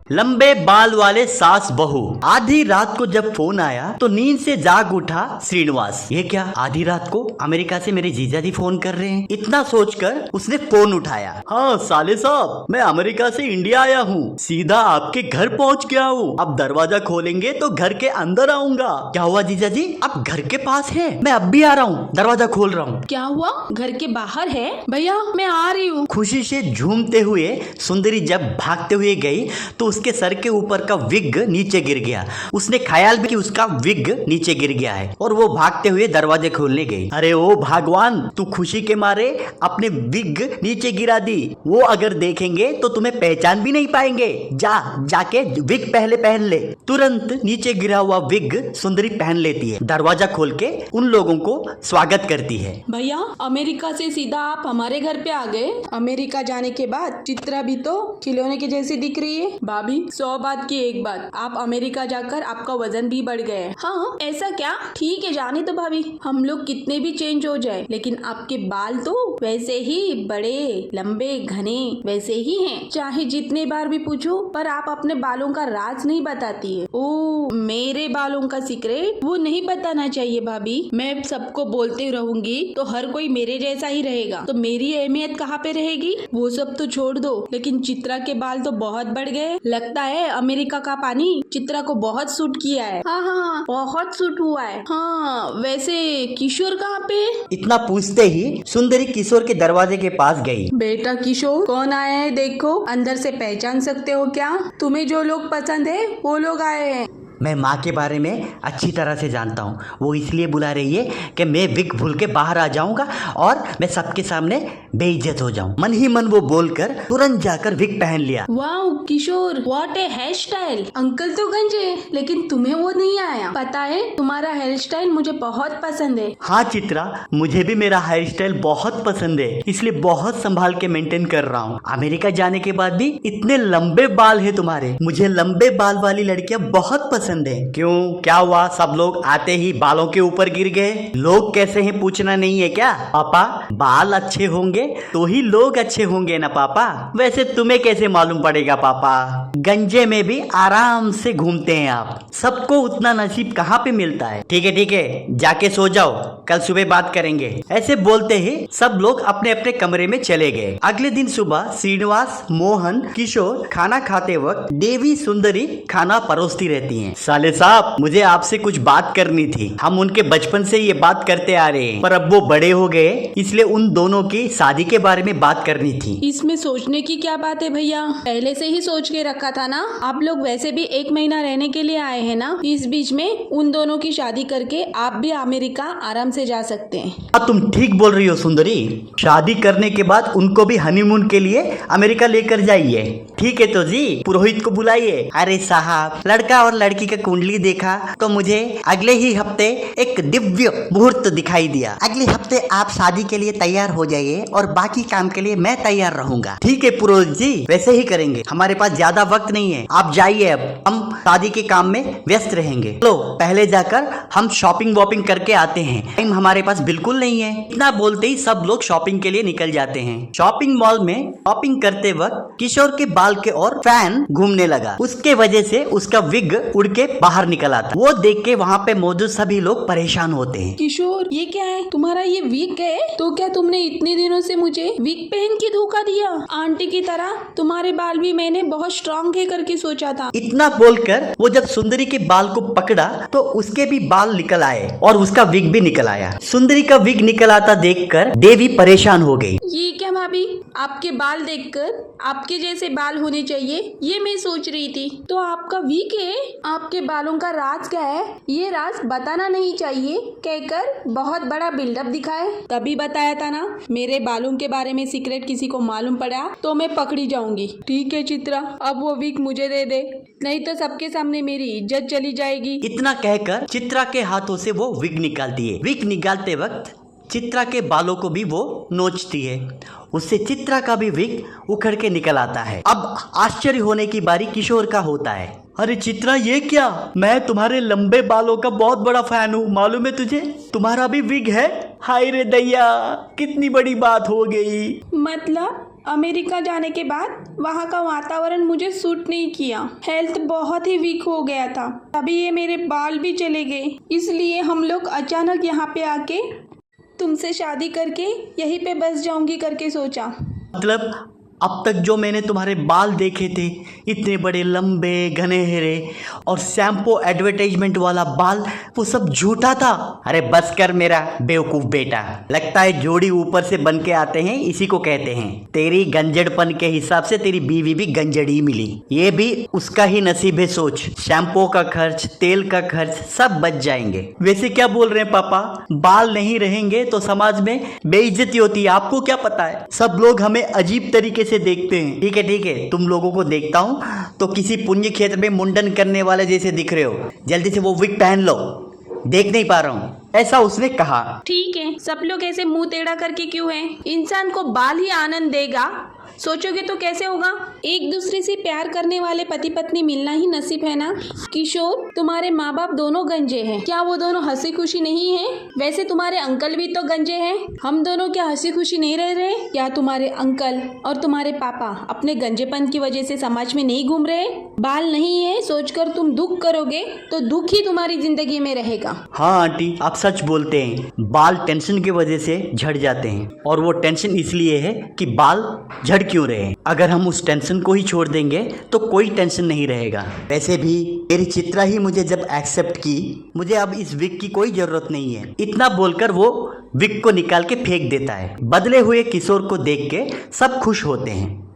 लंबे बाल वाले सास बहू। आधी रात को जब फोन आया तो नींद से जाग उठा श्रीनिवास। ये क्या, आधी रात को अमेरिका से मेरे जीजा जी फोन कर रहे हैं। इतना सोचकर उसने फोन उठाया। हाँ साले साहब, मैं अमेरिका से इंडिया आया हूँ, सीधा आपके घर पहुँच गया हूँ। अब दरवाजा खोलेंगे तो घर के अंदर आऊंगा। क्या हुआ जीजा जी, आप घर के पास हैं? मैं अब भी आ रहा हूँ, दरवाजा खोल रहा हूँ। क्या हुआ, घर के बाहर है? भैया मैं आ रही हूँ। खुशी से झूमते हुए सुंदरी जब भागते हुए गई तो उसके सर के ऊपर का विग नीचे गिर गया। उसने ख्याल भी कि उसका विग नीचे गिर गया है और वो भागते हुए दरवाजे खोलने गई। अरे ओ भगवान, तू खुशी के मारे अपने विग नीचे गिरा दी। वो अगर देखेंगे तो तुम्हें पहचान भी नहीं पाएंगे। जाके विग पहले पहन ले। तुरंत नीचे गिरा हुआ विग सुंदरी पहन लेती है, दरवाजा खोल के उन लोगों को स्वागत करती है। भैया अमेरिका से सीधा आप हमारे घर पे आ गए। अमेरिका जाने के बाद चित्रा भी तो खिलौने के जैसी दिख रही है। भाभी 100 बात की एक बात, आप अमेरिका जाकर आपका वजन भी बढ़ गया है। हाँ ऐसा क्या? ठीक है जाने तो भाभी, हम लोग कितने भी चेंज हो जाए लेकिन आपके बाल तो वैसे ही बड़े लंबे घने वैसे ही हैं। चाहे जितने बार भी पूछो पर आप अपने बालों का राज नहीं बताती है। ओ मेरे बालों का सीक्रेट वो नहीं बताना चाहिए भाभी। मैं सबको बोलते रहूंगी तो हर कोई मेरे जैसा ही रहेगा, तो मेरी अहमियत कहाँ पे रहेगी? वो सब तो छोड़ दो, लेकिन चित्रा के बाल तो बहुत बढ़ गए। लगता है अमेरिका का पानी चित्रा को बहुत सूट किया है। हाँ बहुत सूट हुआ है। हाँ वैसे किशोर कहाँ पे? इतना पूछते ही सुंदरी किशोर के दरवाजे के पास गई। बेटा किशोर, कौन आया है देखो, अंदर से पहचान सकते हो क्या? तुम्हें जो लोग पसंद है वो लोग आए हैं। मैं माँ के बारे में अच्छी तरह से जानता हूँ, वो इसलिए बुला रही है कि मैं विग भूल के बाहर आ जाऊंगा और मैं सबके सामने बेइज्जत हो जाऊं। मन ही मन वो बोलकर तुरंत जाकर विग पहन लिया। Wow Kishore, what a hair style. Uncle तो गंजे लेकिन तुम्हें वो नहीं आया। पता है तुम्हारा हेयर स्टाइल मुझे बहुत पसंद है। हाँ चित्रा, मुझे भी मेरा हेयर स्टाइल बहुत पसंद है, इसलिए बहुत संभाल के मेंटेन कर रहा हूँ। अमेरिका जाने के बाद भी इतने लंबे बाल है तुम्हारे। मुझे लंबे बाल वाली लड़कियां बहुत पसंद है। क्यों, क्या हुआ? सब लोग आते ही बालों के ऊपर गिर गए। लोग कैसे हैं पूछना नहीं है क्या? पापा बाल अच्छे होंगे तो ही लोग अच्छे होंगे ना पापा। वैसे तुम्हें कैसे मालूम पड़ेगा पापा, गंजे में भी आराम से घूमते हैं आप। सबको उतना नसीब कहाँ पे मिलता है। ठीक है जाके सो जाओ, कल सुबह बात करेंगे। ऐसे बोलते ही सब लोग अपने अपने कमरे में चले गए। अगले दिन सुबह श्रीनिवास, मोहन, किशोर खाना खाते वक्त देवी सुंदरी खाना परोसती रहती हैं। साले साहब, मुझे आपसे कुछ बात करनी थी। हम उनके बचपन से ये बात करते आ रहे हैं, पर अब वो बड़े हो गए इसलिए उन दोनों की शादी के बारे में बात करनी थी। इसमें सोचने की क्या बात है भैया, पहले से ही सोच के रखा था ना। आप लोग वैसे भी 1 महीना रहने के लिए आए हैं ना, इस बीच में उन दोनों की शादी करके आप भी अमेरिका आराम से जा सकते हैं। तुम ठीक बोल रही हो सुंदरी, शादी करने के बाद उनको भी हनीमून के लिए अमेरिका लेकर जाइए। ठीक है तो जी, पुरोहित को बुलाइए। अरे साहब, लड़का और लड़की का कुंडली देखा तो मुझे अगले ही हफ्ते एक दिव्य मुहूर्त दिखाई दिया। अगले हफ्ते आप शादी के लिए तैयार हो जाइए और बाकी काम के लिए मैं तैयार रहूंगा। ठीक है पुरोहित जी, वैसे ही करेंगे। हमारे पास ज्यादा वक्त नहीं है, आप जाइए, अब हम शादी के काम में व्यस्त रहेंगे। लो पहले जाकर हम शॉपिंग वॉपिंग करके आते हैं, टाइम हमारे पास बिल्कुल नहीं है। इतना बोलते ही सब लोग शॉपिंग के लिए निकल जाते हैं। शॉपिंग मॉल में शॉपिंग करते वक्त किशोर के बाल के और फैन घूमने लगा। उसके वजह से उसका विग उड़ के बाहर निकल आता। वो देख के वहाँ पे मौजूद सभी लोग परेशान होते हैं। किशोर ये क्या है, तुम्हारा ये विग है? तो क्या तुमने इतने दिनों से मुझे विग पहन के धोखा दिया? आंटी की तरह तुम्हारे बाल भी मैंने बहुत स्ट्रॉन्ग है करके सोचा था। इतना बोलकर वो जब सुंदरी के बाल को पकड़ा तो उसके भी बाल निकल आए और उसका विग भी निकल आया। सुंदरी का विग निकल आता देखकर देवी परेशान हो गई। ये क्या भाभी, आपके बाल देखकर आपके जैसे बाल होने चाहिए ये मैं सोच रही थी। तो आपका विग है, आपके बालों का राज क्या है? ये राज बताना नहीं चाहिए कहकर बहुत बड़ा बिल्डअप दिखाए। तभी बताया था ना, मेरे बालों के बारे में सीक्रेट किसी को मालूम पड़ा तो मैं पकड़ी जाऊंगी। ठीक है चित्रा, अब वो विग मुझे दे दे, नहीं तो सबके सामने मेरी इज्जत चली जाएगी। इतना कहकर चित्रा के हाथों से वो विग निकालती है। विग निकालते वक्त चित्रा के बालों को भी वो नोचती है, उससे चित्रा का भी विग उखड़ के निकल आता है। अब आश्चर्य होने की बारी किशोर का होता है। अरे चित्रा ये क्या, मैं तुम्हारे लंबे बालों का बहुत बड़ा फैन हूँ, मालूम है तुझे? तुम्हारा भी विग है? हाय रे दैया, कितनी बड़ी बात हो गई। मतलब अमेरिका जाने के बाद वहाँ का वातावरण मुझे सूट नहीं किया। हेल्थ बहुत ही वीक हो गया था, तभी ये मेरे बाल भी चले गए। इसलिए हम लोग अचानक यहाँ पे आके तुमसे शादी करके यहीं पे बस जाऊंगी करके सोचा। मतलब अब तक जो मैंने तुम्हारे बाल देखे थे, इतने बड़े लंबे घनेरे और शैम्पू एडवर्टाइजमेंट वाला बाल, वो सब झूठा था। अरे बस कर मेरा बेवकूफ़ बेटा, लगता है जोड़ी ऊपर से बन के आते हैं, इसी को कहते हैं। तेरी गंजड़पन के हिसाब से तेरी बीवी भी गंजड़ी मिली, ये भी उसका ही नसीब है। सोच, शैम्पू का खर्च, तेल का खर्च सब बच जाएंगे। वैसे क्या बोल रहे हैं पापा, बाल नहीं रहेंगे तो समाज में बेइज्जती होती है, आपको क्या पता है? सब लोग हमें अजीब तरीके से देखते हैं। ठीक है, तुम लोगों को देखता हूँ तो किसी पुण्य क्षेत्र में मुंडन करने वाले जैसे दिख रहे हो। जल्दी से वो विग पहन लो, देख नहीं पा रहा हूँ, ऐसा उसने कहा। ठीक है, सब लोग ऐसे मुंह टेढ़ा करके क्यों हैं? इंसान को बाल ही आनंद देगा, सोचोगे तो कैसे होगा? एक दूसरे से प्यार करने वाले पति पत्नी मिलना ही नसीब है ना। किशोर, तुम्हारे माँ बाप दोनों गंजे हैं, क्या वो दोनों हंसी खुशी नहीं है? वैसे तुम्हारे अंकल भी तो गंजे हैं, हम दोनों क्या हंसी खुशी नहीं रह रहे? क्या तुम्हारे अंकल और तुम्हारे पापा अपने गंजेपन की वजह से समाज में नहीं घूम रहे? बाल नहीं है सोचकर तुम दुख करोगे तो दुख ही तुम्हारी जिंदगी में रहेगा। हाँ आंटी, आप सच बोलते हैं, बाल टेंशन की वजह से झड़ जाते हैं, और वो टेंशन इसलिए है कि बाल झड़ क्यों रहे। अगर हम उस टेंशन को ही छोड़ देंगे तो कोई टेंशन नहीं रहेगा। वैसे भी मेरी चित्रा ही मुझे जब एक्सेप्ट की, मुझे अब इस विग की कोई जरूरत नहीं है। इतना बोलकर वो विग को निकाल के फेंक देता है। बदले हुए किशोर को देख के सब खुश होते हैं।